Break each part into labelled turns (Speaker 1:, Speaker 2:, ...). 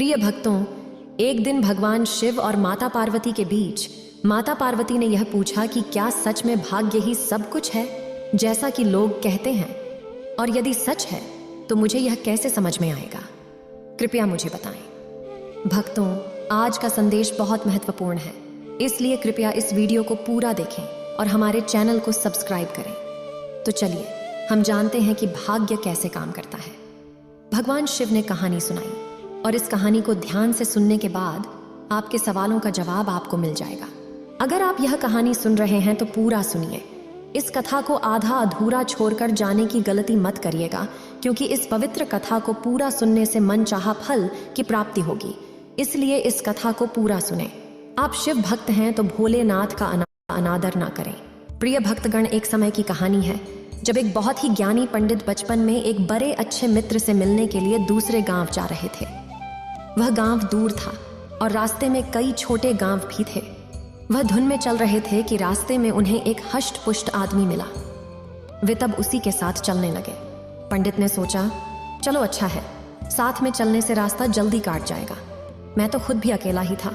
Speaker 1: प्रिय भक्तों, एक दिन भगवान शिव और माता पार्वती के बीच माता पार्वती ने यह पूछा कि क्या सच में भाग्य ही सब कुछ है जैसा कि लोग कहते हैं, और यदि सच है तो मुझे यह कैसे समझ में आएगा? कृपया मुझे बताएं। भक्तों, आज का संदेश बहुत महत्वपूर्ण है, इसलिए कृपया इस वीडियो को पूरा देखें और हमारे चैनल को सब्सक्राइब करें। तो चलिए हम जानते हैं कि भाग्य कैसे काम करता है। भगवान शिव ने कहानी सुनाई और इस कहानी को ध्यान से सुनने के बाद आपके सवालों का जवाब आपको मिल जाएगा। अगर आप यह कहानी सुन रहे हैं तो पूरा सुनिए। इस कथा को आधा अधूरा छोड़कर जाने की गलती मत करिएगा, क्योंकि इस पवित्र कथा को पूरा सुनने से मनचाहा फल की प्राप्ति होगी। इसलिए इस कथा को पूरा सुने। आप शिव भक्त हैं तो भोलेनाथ का अनादर ना करें। प्रिय भक्तगण, एक समय की कहानी है जब एक बहुत ही ज्ञानी पंडित बचपन में एक बड़े अच्छे मित्र से मिलने के लिए दूसरे गांव जा रहे थे। वह गांव दूर था और रास्ते में कई छोटे गांव भी थे। वह धुन में चल रहे थे कि रास्ते में उन्हें एक हष्ट पुष्ट आदमी मिला। वे तब उसी के साथ चलने लगे। पंडित ने सोचा, चलो अच्छा है, साथ में चलने से रास्ता जल्दी काट जाएगा। मैं तो खुद भी अकेला ही था,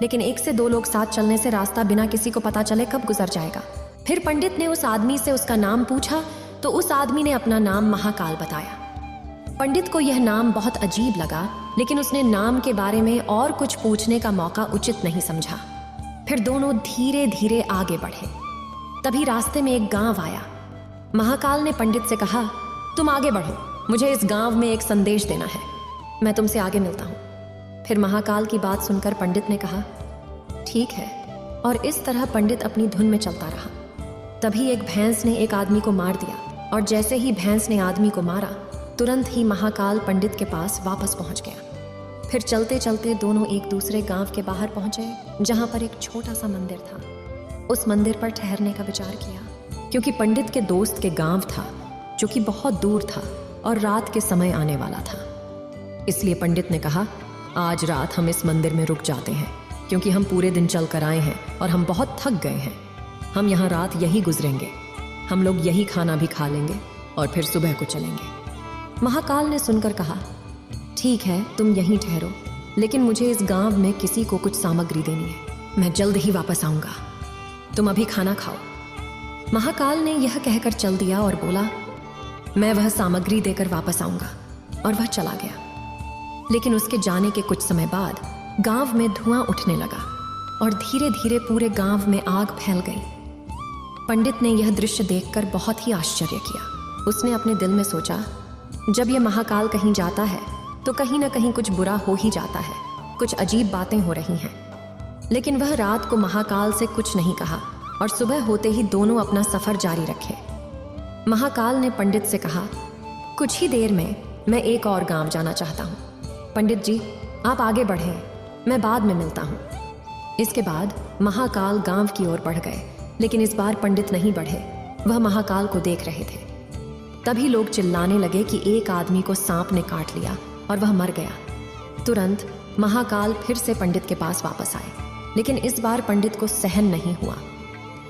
Speaker 1: लेकिन 1 से 2 लोग साथ चलने से रास्ता बिना किसी को पता चले कब गुजर जाएगा। फिर पंडित ने उस आदमी से उसका नाम पूछा तो उस आदमी ने अपना नाम महाकाल बताया। पंडित को यह नाम बहुत अजीब लगा, लेकिन उसने नाम के बारे में और कुछ पूछने का मौका उचित नहीं समझा। फिर दोनों धीरे धीरे आगे बढ़े। तभी रास्ते में एक गांव आया। महाकाल ने पंडित से कहा, तुम आगे बढ़ो, मुझे इस गांव में एक संदेश देना है, मैं तुमसे आगे मिलता हूं। फिर महाकाल की बात सुनकर पंडित ने कहा, ठीक है। और इस तरह पंडित अपनी धुन में चलता रहा। तभी एक भैंस ने एक आदमी को मार दिया, और जैसे ही भैंस ने आदमी को मारा, तुरंत ही महाकाल पंडित के पास वापस पहुंच गया। फिर चलते चलते दोनों एक दूसरे गांव के बाहर पहुंचे, जहां पर एक छोटा सा मंदिर था। उस मंदिर पर ठहरने का विचार किया, क्योंकि पंडित के दोस्त के गांव था जो कि बहुत दूर था और रात के समय आने वाला था। इसलिए पंडित ने कहा, आज रात हम इस मंदिर में रुक जाते हैं, क्योंकि हम पूरे दिन चल कर आए हैं और हम बहुत थक गए हैं। हम यहाँ रात यही गुजरेंगे, हम लोग यही खाना भी खा लेंगे और फिर सुबह को चलेंगे। महाकाल ने सुनकर कहा, ठीक है, तुम यहीं ठहरो, लेकिन मुझे इस गांव में किसी को कुछ सामग्री देनी है। मैं जल्द ही वापस आऊंगा, तुम अभी खाना खाओ। महाकाल ने यह कहकर चल दिया और बोला, मैं वह सामग्री देकर वापस आऊंगा। और वह चला गया। लेकिन उसके जाने के कुछ समय बाद गांव में धुआं उठने लगा और धीरे धीरे पूरे गांव में आग फैल गई। पंडित ने यह दृश्य देखकर बहुत ही आश्चर्य किया। उसने अपने दिल में सोचा, जब यह महाकाल कहीं जाता है तो कहीं ना कहीं कुछ बुरा हो ही जाता है, कुछ अजीब बातें हो रही हैं। लेकिन वह रात को महाकाल से कुछ नहीं कहा और सुबह होते ही दोनों अपना सफर जारी रखे। महाकाल ने पंडित से कहा, कुछ ही देर में मैं एक और गांव जाना चाहता हूँ। पंडित जी, आप आगे बढ़ें, मैं बाद में मिलता हूँ। इसके बाद महाकाल गांव की ओर बढ़ गए, लेकिन इस बार पंडित नहीं बढ़े, वह महाकाल को देख रहे थे। तभी लोग चिल्लाने लगे कि एक आदमी को सांप ने काट लिया और वह मर गया। तुरंत महाकाल फिर से पंडित के पास वापस आए, लेकिन इस बार पंडित को सहन नहीं हुआ।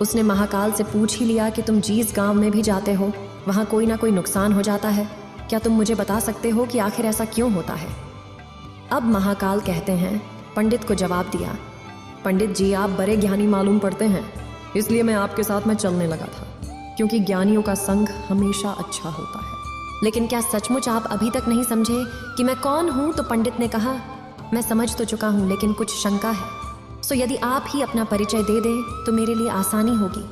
Speaker 1: उसने महाकाल से पूछ ही लिया कि तुम जिस गांव में भी जाते हो वहां कोई ना कोई नुकसान हो जाता है, क्या तुम मुझे बता सकते हो कि आखिर ऐसा क्यों होता है? अब महाकाल कहते हैं, पंडित को जवाब दिया, पंडित जी, आप बड़े ज्ञानी मालूम पड़ते हैं, इसलिए मैं आपके साथ में चलने लगा था, क्योंकि ज्ञानियों का संग हमेशा अच्छा होता है। लेकिन क्या सचमुच आप अभी तक नहीं समझे कि मैं कौन हूं? तो पंडित ने कहा, मैं समझ तो चुका हूं, लेकिन कुछ शंका है, सो यदि आप ही अपना परिचय दे दें तो मेरे लिए आसानी होगी।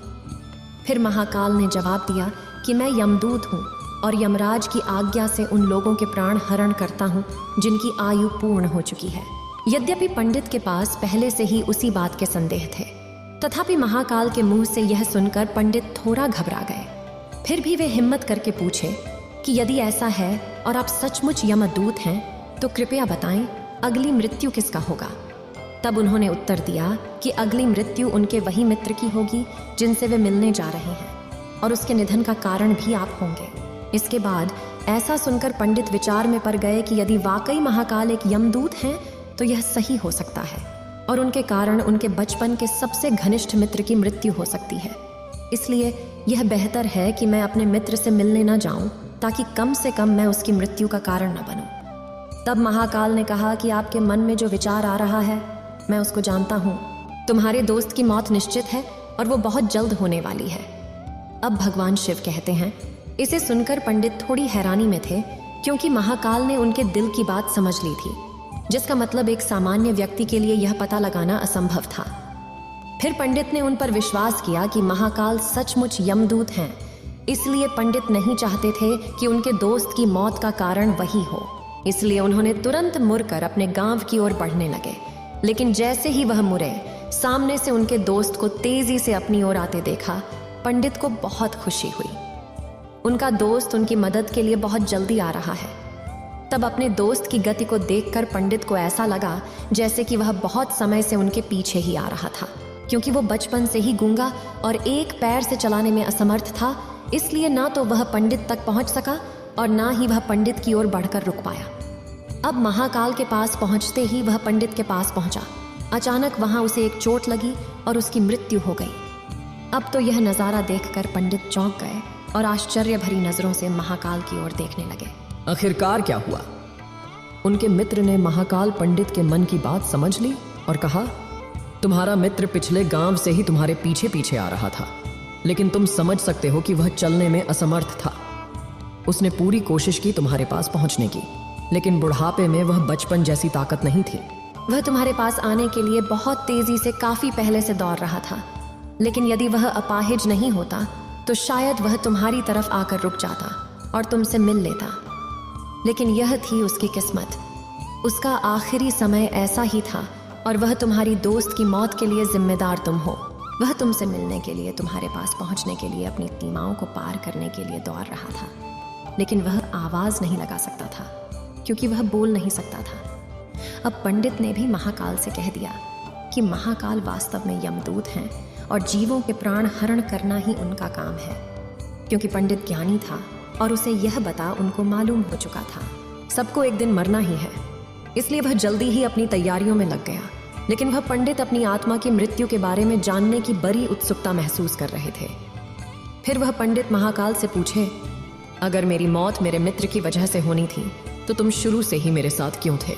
Speaker 1: फिर महाकाल ने जवाब दिया कि मैं यमदूत हूं और यमराज की आज्ञा से उन लोगों के प्राण हरण करता हूं जिनकी आयु पूर्ण हो चुकी है। यद्यपि पंडित के पास पहले से ही उसी बात के संदेह थे, तथापि महाकाल के मुंह से यह सुनकर पंडित थोड़ा घबरा गए। फिर भी वे हिम्मत करके पूछे कि यदि ऐसा है और आप सचमुच यमदूत हैं तो कृपया बताएं, अगली मृत्यु किसका होगा? तब उन्होंने उत्तर दिया कि अगली मृत्यु उनके वही मित्र की होगी जिनसे वे मिलने जा रहे हैं, और उसके निधन का कारण भी आप होंगे। इसके बाद ऐसा सुनकर पंडित विचार में पड़ गए कि यदि वाकई महाकाल एक यमदूत हैं तो यह सही हो सकता है, और उनके कारण उनके बचपन के सबसे घनिष्ठ मित्र की मृत्यु हो सकती है। इसलिए यह बेहतर है कि मैं अपने मित्र से मिलने न जाऊं, ताकि कम से कम मैं उसकी मृत्यु का कारण न बनूं। तब महाकाल ने कहा कि आपके मन में जो विचार आ रहा है मैं उसको जानता हूँ। तुम्हारे दोस्त की मौत निश्चित है और वो बहुत जल्द होने वाली है। अब भगवान शिव कहते हैं। इसे सुनकर पंडित थोड़ी हैरानी में थे, क्योंकि महाकाल ने उनके दिल की बात समझ ली थी, जिसका मतलब एक सामान्य व्यक्ति के लिए यह पता लगाना असंभव था। फिर पंडित ने उन पर विश्वास किया कि महाकाल सचमुच यमदूत हैं, इसलिए पंडित नहीं चाहते थे कि उनके दोस्त की मौत का कारण वही हो। इसलिए उन्होंने तुरंत मुड़कर अपने गांव की ओर बढ़ने लगे। लेकिन जैसे ही वह मुड़े, सामने से उनके दोस्त को तेजी से अपनी ओर आते देखा। पंडित को बहुत खुशी हुई। उनका दोस्त उनकी मदद के लिए बहुत जल्दी आ रहा है। तब अपने दोस्त की गति को देखकर पंडित को ऐसा लगा जैसे कि वह बहुत समय से उनके पीछे ही आ रहा था। क्योंकि वो बचपन से ही गूंगा और एक पैर से चलाने में असमर्थ था, इसलिए ना तो वह पंडित तक पहुंच सका और ना ही वह पंडित की ओर बढ़कर रुक पाया। अब महाकाल के पास पहुंचते ही वह पंडित के पास पहुंचा। अचानक वहां उसे एक चोट लगी और उसकी मृत्यु हो गई। अब तो यह नजारा देखकर पंडित चौंक गए और आश्चर्य भरी नजरों से महाकाल की ओर देखने लगे।
Speaker 2: आखिरकार क्या हुआ? उनके मित्र ने महाकाल पंडित के मन की बात समझ ली और कहा, तुम्हारा मित्र पिछले गांव से ही तुम्हारे पीछे पीछे आ रहा था, लेकिन तुम समझ सकते हो कि वह चलने में असमर्थ था। उसने पूरी कोशिश की तुम्हारे पास पहुंचने की, लेकिन बुढ़ापे में वह बचपन जैसी ताकत नहीं थी।
Speaker 1: वह तुम्हारे पास आने के लिए बहुत तेजी से काफी पहले से दौड़ रहा था, लेकिन यदि वह अपाहिज नहीं होता तो शायद वह तुम्हारी तरफ आकर रुक जाता और तुमसे मिल लेता। लेकिन यह थी उसकी किस्मत। उसका आखिरी समय ऐसा ही था और वह तुम्हारी दोस्त की मौत के लिए जिम्मेदार तुम हो। वह तुमसे मिलने के लिए, तुम्हारे पास पहुंचने के लिए, अपनी सीमाओं को पार करने के लिए दौड़ रहा था, लेकिन वह आवाज नहीं लगा सकता था क्योंकि वह बोल नहीं सकता था। अब पंडित ने भी महाकाल से कह दिया कि महाकाल वास्तव में यमदूत हैं और जीवों के प्राण हरण करना ही उनका काम है। क्योंकि पंडित ज्ञानी था और उसे यह बता उनको मालूम हो चुका था सबको एक दिन मरना ही है, इसलिए वह जल्दी ही अपनी तैयारियों में लग गया। लेकिन वह पंडित अपनी आत्मा की मृत्यु के बारे में जानने की बड़ी उत्सुकता महसूस कर रहे थे। फिर वह पंडित महाकाल से पूछे, अगर मेरी मौत मेरे मित्र की वजह से होनी थी तो तुम शुरू से ही मेरे साथ क्यों थे?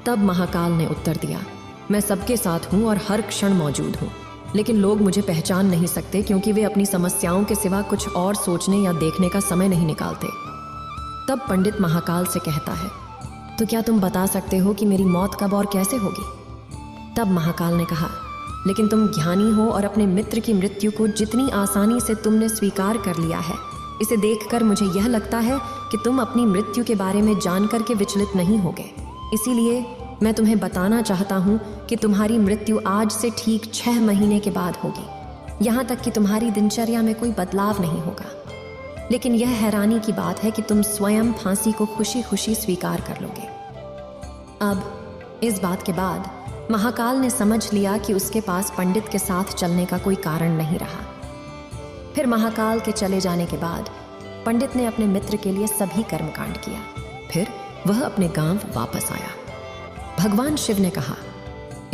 Speaker 1: तब महाकाल ने उत्तर दिया, मैं सबके साथ हूं और हर क्षण मौजूद हूं, लेकिन लोग मुझे पहचान नहीं सकते क्योंकि वे अपनी समस्याओं के सिवा कुछ और सोचने या देखने का समय नहीं निकालते। तब पंडित महाकाल से कहता है, तो क्या तुम बता सकते हो कि मेरी मौत कब और कैसे होगी? तब महाकाल ने कहा, लेकिन तुम ज्ञानी हो और अपने मित्र की मृत्यु को जितनी आसानी से तुमने स्वीकार कर लिया है, इसे देखकर मुझे यह लगता है कि तुम अपनी मृत्यु के बारे में जानकर के विचलित नहीं होगे। इसीलिए मैं तुम्हें बताना चाहता हूँ कि तुम्हारी मृत्यु आज से ठीक 6 महीने के बाद होगी। यहाँ तक कि तुम्हारी दिनचर्या में कोई बदलाव नहीं होगा। लेकिन यह हैरानी की बात है कि तुम स्वयं फांसी को खुशी खुशी स्वीकार कर लोगे। अब इस बात के बाद महाकाल ने समझ लिया कि उसके पास पंडित के साथ चलने का कोई कारण नहीं रहा। फिर महाकाल के चले जाने के बाद पंडित ने अपने मित्र के लिए सभी कर्मकांड किया। फिर वह अपने गांव वापस आया। भगवान शिव ने कहा,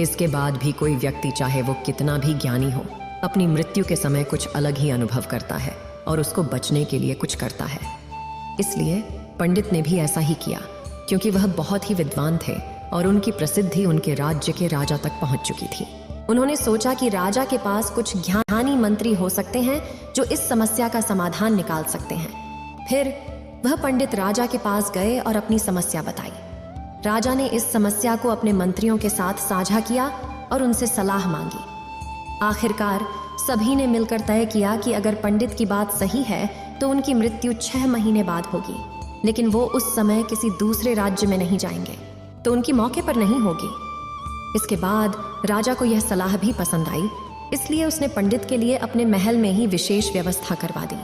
Speaker 1: इसके बाद भी कोई व्यक्ति चाहे वो कितना भी ज्ञानी हो, अपनी मृत्यु के समय कुछ अलग ही अनुभव करता है और उसको बचने के लिए कुछ करता है। इसलिए पंडित ने भी ऐसा ही किया, क्योंकि वह बहुत ही विद्वान थे और उनकी प्रसिद्धि उनके राज्य के राजा तक पहुंच चुकी थी। उन्होंने सोचा कि राजा के पास कुछ ज्ञानी मंत्री हो सकते हैं जो इस समस्या का समाधान निकाल सकते हैं। फिर वह पंडित राजा के पास गए और अपनी समस्या बताई। राजा ने इस समस्या को अपने मंत्रियों के साथ साझा किया और उनसे सलाह मांगी। आखिरकार सभी ने मिलकर तय किया कि अगर पंडित की बात सही है तो उनकी मृत्यु 6 महीने बाद होगी, लेकिन वो उस समय किसी दूसरे राज्य में नहीं जाएंगे, तो उनकी मौके पर नहीं होगी। इसके बाद राजा को यह सलाह भी पसंद आई, इसलिए उसने पंडित के लिए अपने महल में ही विशेष व्यवस्था करवा दी।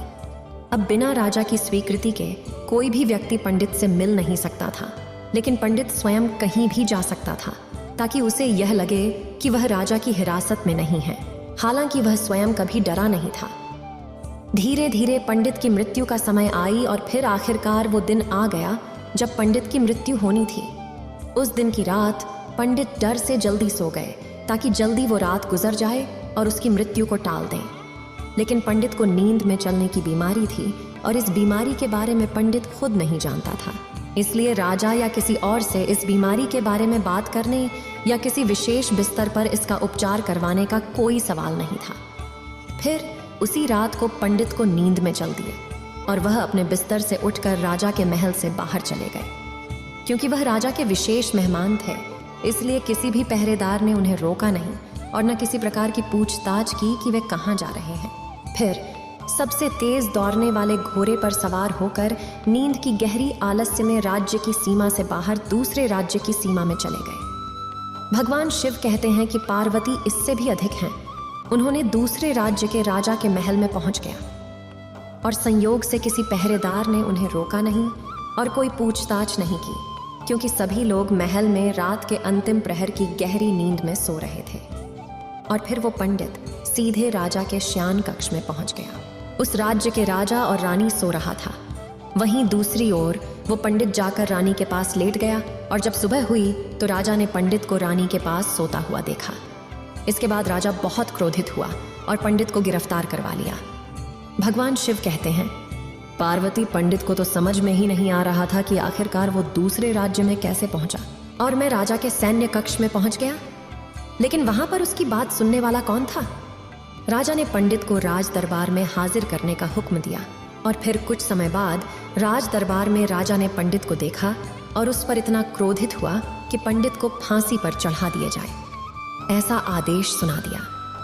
Speaker 1: अब बिना राजा की स्वीकृति के कोई भी व्यक्ति पंडित से मिल नहीं सकता था, लेकिन पंडित स्वयं कहीं भी जा सकता था ताकि उसे यह लगे कि वह राजा की हिरासत में नहीं है। हालांकि वह स्वयं कभी डरा नहीं था। धीरे धीरे पंडित की मृत्यु का समय आई और फिर आखिरकार वो दिन आ गया जब पंडित की मृत्यु होनी थी। उस दिन की रात पंडित डर से जल्दी सो गए ताकि जल्दी वो रात गुजर जाए और उसकी मृत्यु को टाल दें। लेकिन पंडित को नींद में चलने की बीमारी थी और इस बीमारी के बारे में पंडित खुद नहीं जानता था। इसलिए राजा या किसी और से इस बीमारी के बारे में बात करने या किसी विशेष बिस्तर पर इसका उपचार करवाने का कोई सवाल नहीं था। फिर उसी रात को पंडित को नींद में चल दिए और वह अपने बिस्तर से उठकर राजा के महल से बाहर चले गए। क्योंकि वह राजा के विशेष मेहमान थे, इसलिए किसी भी पहरेदार ने उन्हें रोका नहीं और न किसी प्रकार की पूछताछ की कि वे कहाँ जा रहे हैं। फिर सबसे तेज दौड़ने वाले घोड़े पर सवार होकर नींद की गहरी आलस्य में राज्य की सीमा से बाहर दूसरे राज्य की सीमा में चले गए। भगवान शिव कहते हैं कि पार्वती इससे भी अधिक हैं। उन्होंने दूसरे राज्य के राजा के महल में पहुंच गया और संयोग से किसी पहरेदार ने उन्हें रोका नहीं और कोई पूछताछ नहीं की, क्योंकि सभी लोग महल में रात के अंतिम प्रहर की गहरी नींद में सो रहे थे। और फिर वो पंडित सीधे राजा के शयन कक्ष में पहुंच गया। उस राज्य के राजा और रानी सो रहा था। वहीं दूसरी ओर वो पंडित जाकर रानी के पास लेट गया और जब सुबह हुई तो राजा ने पंडित को रानी के पास सोता हुआ देखा। इसके बाद राजा बहुत क्रोधित हुआ और पंडित को गिरफ्तार करवा लिया। भगवान शिव कहते हैं, पार्वती पंडित को तो समझ में ही नहीं आ रहा था कि आखिरकार वो दूसरे राज्य में कैसे पहुंचा और मैं राजा के सैन्य कक्ष में पहुंच गया। लेकिन वहां पर उसकी बात सुनने वाला कौन था? राजा ने पंडित को राज दरबार में हाजिर करने का हुक्म दिया और फिर कुछ समय बाद राज दरबार में राजा ने पंडित को देखा और उस पर इतना क्रोधित हुआ कि पंडित को फांसी पर चढ़ा दिया जाए, ऐसा आदेश सुना दिया।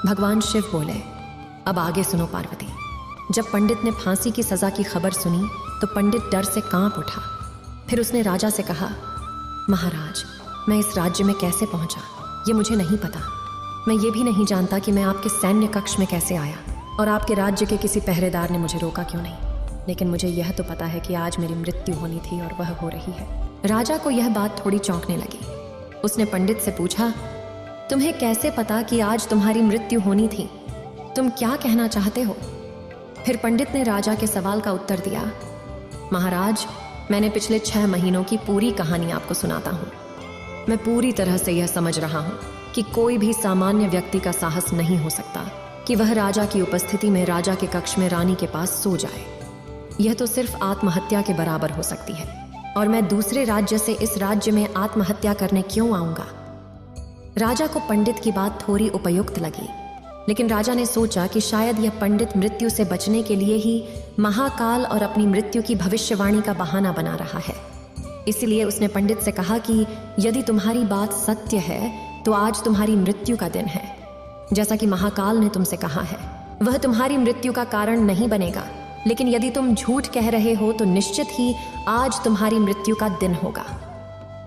Speaker 1: भगवान शिव बोले, अब आगे सुनो पार्वती। जब पंडित ने फांसी की सजा की खबर सुनी तो पंडित डर से कांप उठा। फिर उसने राजा से कहा, महाराज, मैं इस राज्य में कैसे पहुंचा ये मुझे नहीं पता। मैं ये भी नहीं जानता कि मैं आपके सैन्य कक्ष में कैसे आया और आपके राज्य के किसी पहरेदार ने मुझे रोका क्यों नहीं। लेकिन मुझे यह तो पता है कि आज मेरी मृत्यु होनी थी और वह हो रही है। राजा को यह बात थोड़ी चौंकने लगी। उसने पंडित से पूछा, तुम्हें कैसे पता कि आज तुम्हारी मृत्यु होनी थी? तुम क्या कहना चाहते हो? फिर पंडित ने राजा के सवाल का उत्तर दिया, महाराज, मैंने पिछले 6 महीनों की पूरी कहानी आपको सुनाता हूँ। मैं पूरी तरह से यह समझ रहा हूँ कि कोई भी सामान्य व्यक्ति का साहस नहीं हो सकता कि वह राजा की उपस्थिति में राजा के कक्ष में रानी के पास सो जाए। यह तो सिर्फ आत्महत्या के बराबर हो सकती है और मैं दूसरे राज्य से इस राज्य में आत्महत्या करने क्यों आऊंगा? राजा को पंडित की बात थोड़ी उपयुक्त लगी, लेकिन राजा ने सोचा कि शायद यह पंडित मृत्यु से बचने के लिए ही महाकाल और अपनी मृत्यु की भविष्यवाणी का बहाना बना रहा है। इसलिए उसने पंडित से कहा कि यदि तुम्हारी बात सत्य है तो आज तुम्हारी मृत्यु का दिन है। जैसा कि महाकाल ने तुमसे कहा है, वह तुम्हारी मृत्यु का कारण नहीं बनेगा, लेकिन यदि तुम झूठ कह रहे हो तो निश्चित ही आज तुम्हारी मृत्यु का दिन होगा।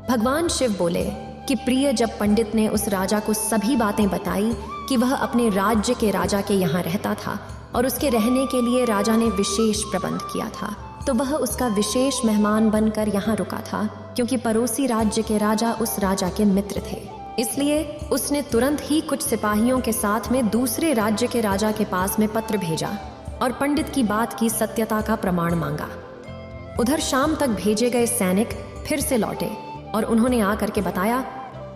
Speaker 1: भगवान शिव बोले कि प्रिय, जब पंडित ने उस राजा को सभी बातें बताई कि वह अपने राज्य के राजा के यहाँ रहता था और उसके रहने के लिए राजा ने विशेष प्रबंध किया था, तो वह उसका विशेष मेहमान बनकर यहाँ रुका था, क्योंकि पड़ोसी राज्य के राजा उस राजा के मित्र थे। इसलिए उसने तुरंत ही कुछ सिपाहियों के साथ में दूसरे राज्य के राजा के पास में पत्र भेजा और पंडित की बात की सत्यता का प्रमाण मांगा। उधर शाम तक भेजे गए सैनिक फिर से लौटे और उन्होंने आकर के बताया,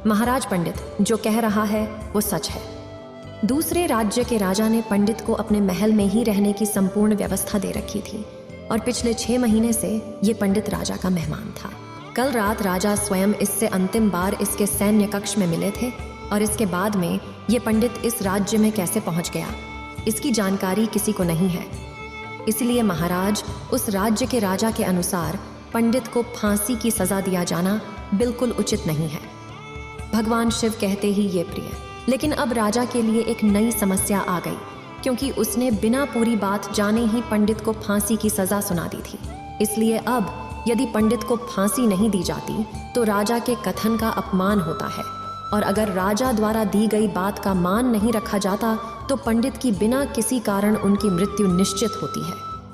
Speaker 1: महाराज, पंडित जो कह रहा है वो सच है। दूसरे राज्य के राजा ने पंडित को अपने महल में ही रहने की संपूर्ण व्यवस्था दे रखी थी और पिछले 6 महीने से ये पंडित राजा का मेहमान था। कल रात राजा स्वयं इससे अंतिम बार इसके सैन्य कक्ष में मिले थे और इसके बाद में ये पंडित इस राज्य में कैसे पहुंच गया, इसकी जानकारी किसी को नहीं है। इसलिए महाराज, उस राज्य के राजा के अनुसार पंडित को फांसी की सजा दिया जाना बिल्कुल उचित नहीं है। भगवान शिव कहते ही ये प्रिय, लेकिन अब राजा के लिए एक नई समस्या आ गई, क्योंकि उसने बिना पूरी बात जाने ही पंडित को फांसी की सजा सुना दी थी। इसलिए अब यदि पंडित को फांसी नहीं दी जाती तो राजा के कथन का अपमान होता है, और अगर राजा द्वारा दी गई बात का मान नहीं रखा जाता तो पंडित की बिना किसी कारण उनकी मृत्यु निश्चित होती है।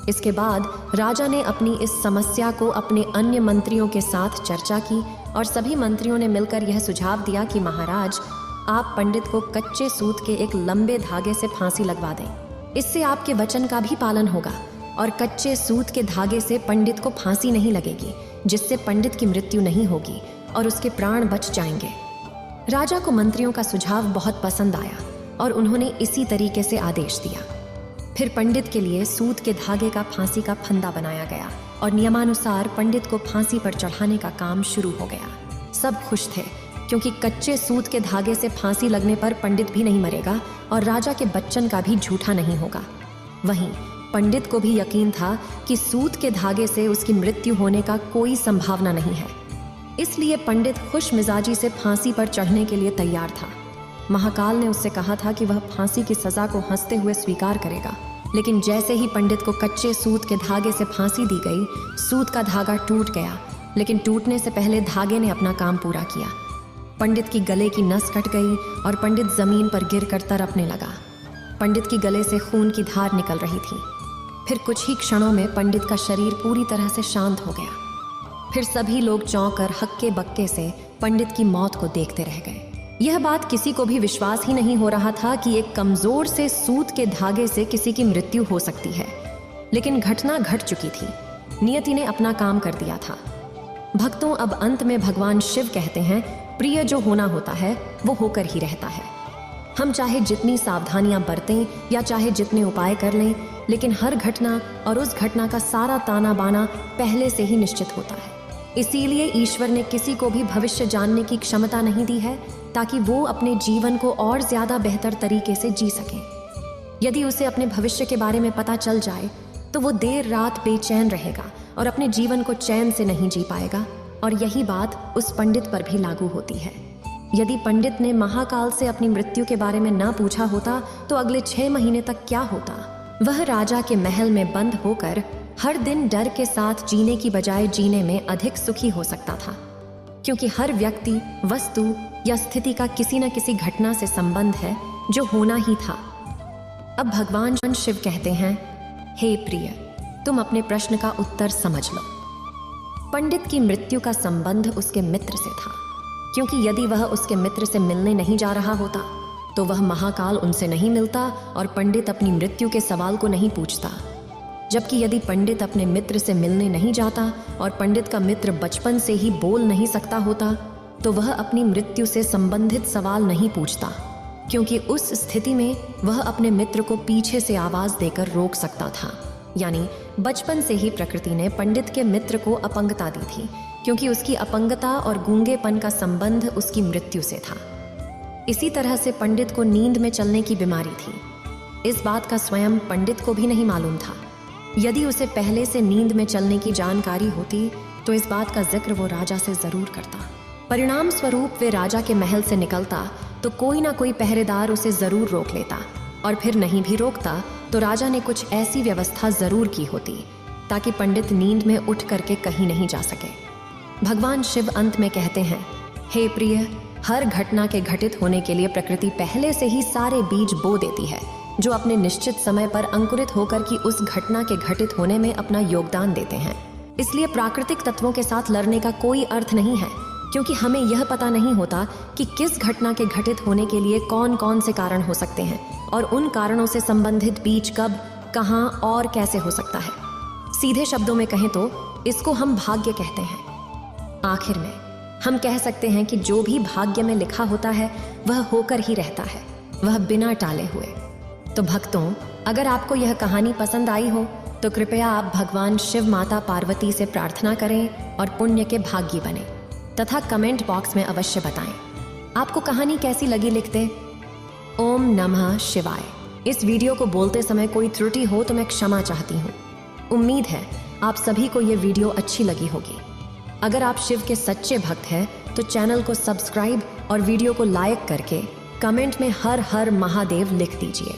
Speaker 1: इसके बाद राजा ने अपनी इस समस्या को अपने अन्य मंत्रियों के साथ चर्चा की और सभी मंत्रियों ने मिलकर यह सुझाव दिया कि महाराज, आप पंडित को कच्चे सूत के एक लंबे धागे से फांसी लगवा दें। इससे आपके वचन का भी पालन होगा और कच्चे सूत के धागे से पंडित को फांसी नहीं लगेगी, जिससे पंडित की मृत्यु नहीं होगी और उसके प्राण बच जाएंगे। राजा को मंत्रियों का सुझाव बहुत पसंद आया और उन्होंने इसी तरीके से आदेश दिया। फिर पंडित के लिए सूत के धागे का फांसी का फंदा बनाया गया और नियमानुसार पंडित को फांसी पर चढ़ाने का काम शुरू हो गया। सब खुश थे क्योंकि कच्चे सूत के धागे से फांसी लगने पर पंडित भी नहीं मरेगा और राजा के बच्चन का भी झूठा नहीं होगा। वहीं पंडित को भी यकीन था कि सूत के धागे से उसकी मृत्यु होने का कोई संभावना नहीं है, इसलिए पंडित खुश मिजाजी से फांसी पर चढ़ने के लिए तैयार था। महाकाल ने उससे कहा था कि वह फांसी की सजा को हंसते हुए स्वीकार करेगा, लेकिन जैसे ही पंडित को कच्चे सूत के धागे से फांसी दी गई, सूत का धागा टूट गया, लेकिन टूटने से पहले धागे ने अपना काम पूरा किया। पंडित की गले की नस कट गई और पंडित जमीन पर गिरकर तड़पने लगा। पंडित की गले से खून की धार निकल रही थी। फिर कुछ ही क्षणों में पंडित का शरीर पूरी तरह से शांत हो गया। फिर सभी लोग चौंक कर हक्के बक्के से पंडित की मौत को देखते रह गए। यह बात किसी को भी विश्वास ही नहीं हो रहा था कि एक कमजोर से सूत के धागे से किसी की मृत्यु हो सकती है, लेकिन घटना घट चुकी थी। नियति ने अपना काम कर दिया था। भक्तों, अब अंत में भगवान शिव कहते हैं, प्रिय जो होना होता है वो होकर ही रहता है। हम चाहे जितनी सावधानियां बरतें या चाहे जितने उपाय कर लें, लेकिन हर घटना और उस घटना का सारा ताना बाना पहले से ही निश्चित होता है। इसीलिए ईश्वर ने किसी को भी भविष्य जानने की क्षमता नहीं दी है, ताकि वो अपने जीवन को और ज्यादा बेहतर तरीके से जी सके। यदि उसे अपने भविष्य के बारे में पता चल जाए तो वो देर रात बेचैन रहेगा और अपने जीवन को चैन से नहीं जी पाएगा। और यही बात उस पंडित पर भी लागू होती है। यदि पंडित ने महाकाल से अपनी मृत्यु के बारे में ना पूछा होता तो अगले 6 महीने तक क्या होता। वह राजा के महल में बंद होकर हर दिन डर के साथ जीने की बजाय जीने में अधिक सुखी हो सकता था, क्योंकि हर व्यक्ति, वस्तु या स्थिति का किसी न किसी घटना से संबंध है जो होना ही था। अब भगवान शिव कहते हैं, हे प्रिय, तुम अपने प्रश्न का उत्तर समझ लो। पंडित की मृत्यु का संबंध उसके मित्र से था, क्योंकि यदि वह उसके मित्र से मिलने नहीं जा रहा होता तो वह महाकाल उनसे नहीं मिलता और पंडित अपनी मृत्यु के सवाल को नहीं पूछता। जबकि यदि पंडित अपने मित्र से मिलने नहीं जाता और पंडित का मित्र बचपन से ही बोल नहीं सकता होता तो वह अपनी मृत्यु से संबंधित सवाल नहीं पूछता, क्योंकि उस स्थिति में वह अपने मित्र को पीछे से आवाज देकर रोक सकता था। यानी बचपन से ही प्रकृति ने पंडित के मित्र को अपंगता दी थी, क्योंकि उसकी अपंगता और गूंगेपन का संबंध उसकी मृत्यु से था। इसी तरह से पंडित को नींद में चलने की बीमारी थी। इस बात का स्वयं पंडित को भी नहीं मालूम था। यदि उसे पहले से नींद में चलने की जानकारी होती तो इस बात का जिक्र वो राजा से जरूर करता। परिणाम स्वरूप वे राजा के महल से निकलता तो कोई ना कोई पहरेदार उसे जरूर रोक लेता, और फिर नहीं भी रोकता तो राजा ने कुछ ऐसी व्यवस्था जरूर की होती ताकि पंडित नींद में उठ करके कहीं नहीं जा सके। भगवान शिव अंत में कहते हैं, हे प्रिय, हर घटना के घटित होने के लिए प्रकृति पहले से ही सारे बीज बो देती है, जो अपने निश्चित समय पर अंकुरित होकर की उस घटना के घटित होने में अपना योगदान देते हैं। इसलिए प्राकृतिक तत्वों के साथ लड़ने का कोई अर्थ नहीं है, क्योंकि हमें यह पता नहीं होता कि किस घटना के घटित होने के लिए कौन कौन से कारण हो सकते हैं और उन कारणों से संबंधित बीज कब, कहां और कैसे हो सकता है। सीधे शब्दों में कहें तो इसको हम भाग्य कहते हैं। आखिर में हम कह सकते हैं कि जो भी भाग्य में लिखा होता है वह होकर ही रहता है, वह बिना टाले हुए। तो भक्तों, अगर आपको यह कहानी पसंद आई हो तो कृपया आप भगवान शिव माता पार्वती से प्रार्थना करें और पुण्य के भागी बने, तथा कमेंट बॉक्स में अवश्य बताएं आपको कहानी कैसी लगी। लिखते ओम नमः शिवाय। इस वीडियो को बोलते समय कोई त्रुटि हो तो मैं क्षमा चाहती हूँ। उम्मीद है आप सभी को ये वीडियो अच्छी लगी होगी। अगर आप शिव के सच्चे भक्त हैं तो चैनल को सब्सक्राइब और वीडियो को लाइक करके कमेंट में हर हर महादेव लिख दीजिए।